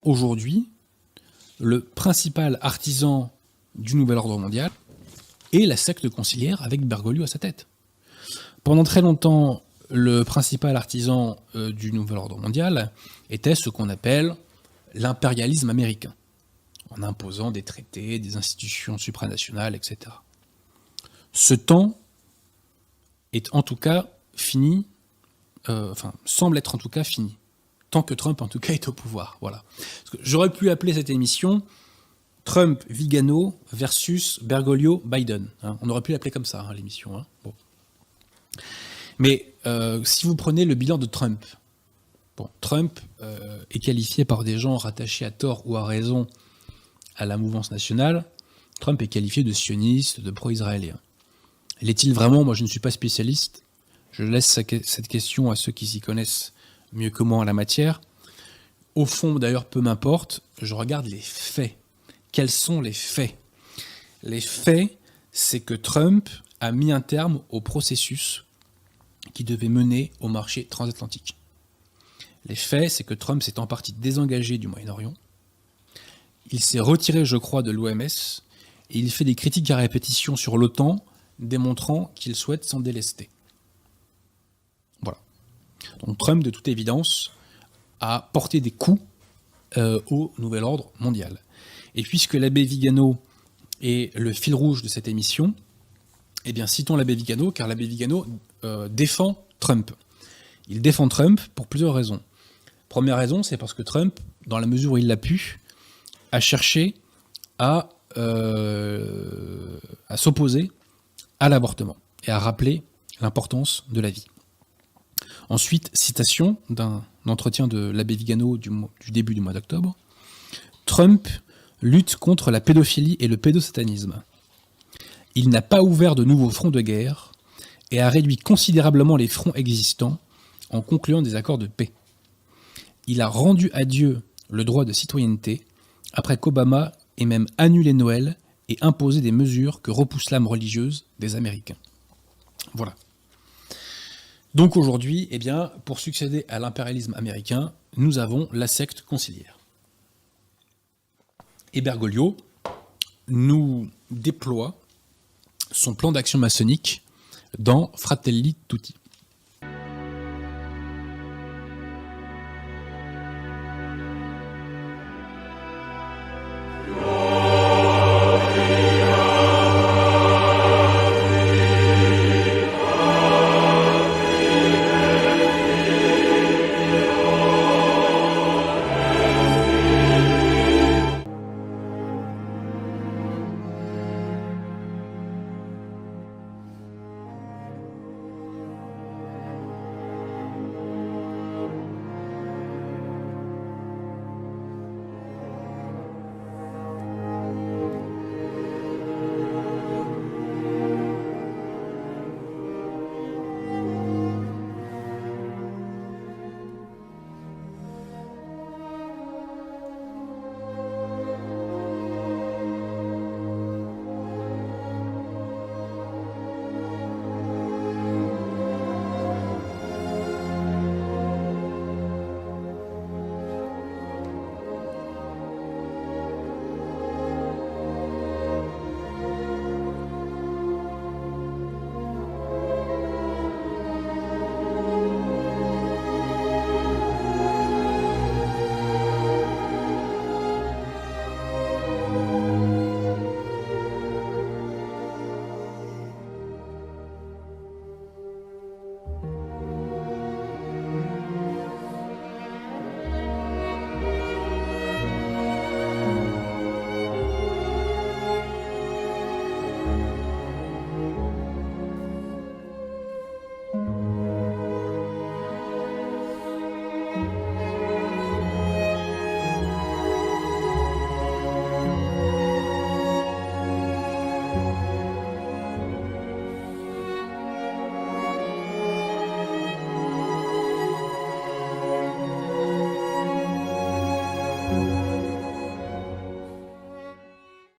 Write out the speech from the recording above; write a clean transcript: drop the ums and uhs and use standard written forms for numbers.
aujourd'hui, le principal artisan du nouvel ordre mondial est la secte conciliaire avec Bergoglio à sa tête. Pendant très longtemps, le principal artisan du nouvel ordre mondial était ce qu'on appelle l'impérialisme américain, en imposant des traités, des institutions supranationales, etc. Ce temps est en tout cas fini, semble être en tout cas fini, tant que Trump en tout cas est au pouvoir. Voilà. J'aurais pu appeler cette émission Trump, Vigano versus Bergoglio, Biden. On aurait pu l'appeler comme ça, l'émission. Bon. Mais si vous prenez le bilan de Trump, Trump est qualifié par des gens rattachés à tort ou à raison à la mouvance nationale. Trump est qualifié de sioniste, de pro-israélien. L'est-il vraiment? Moi, je ne suis pas spécialiste. Je laisse cette question à ceux qui s'y connaissent mieux que moi en la matière. Au fond, d'ailleurs, peu m'importe, je regarde les faits. Quels sont les faits? Les faits, c'est que Trump a mis un terme au processus qui devait mener au marché transatlantique. Les faits, c'est que Trump s'est en partie désengagé du Moyen-Orient. Il s'est retiré, je crois, de l'OMS, et il fait des critiques à répétition sur l'OTAN, démontrant qu'il souhaite s'en délester. Voilà. Donc Trump, de toute évidence, a porté des coups au nouvel ordre mondial. Et puisque l'abbé Vigano est le fil rouge de cette émission, eh bien citons l'abbé Vigano, car l'abbé Vigano défend Trump. Il défend Trump pour plusieurs raisons. Première raison, c'est parce que Trump, dans la mesure où il l'a pu, a cherché à s'opposer à l'avortement et à rappeler l'importance de la vie. Ensuite, citation d'un entretien de l'abbé Vigano du début du mois d'octobre. Trump lutte contre la pédophilie et le pédosatanisme. Il n'a pas ouvert de nouveaux fronts de guerre et a réduit considérablement les fronts existants en concluant des accords de paix. Il a rendu à Dieu le droit de citoyenneté après qu'Obama ait même annulé Noël et imposé des mesures que repousse l'âme religieuse des Américains. Voilà. Donc aujourd'hui, eh bien, pour succéder à l'impérialisme américain, nous avons la secte conciliaire. Et Bergoglio nous déploie son plan d'action maçonnique dans Fratelli Tutti.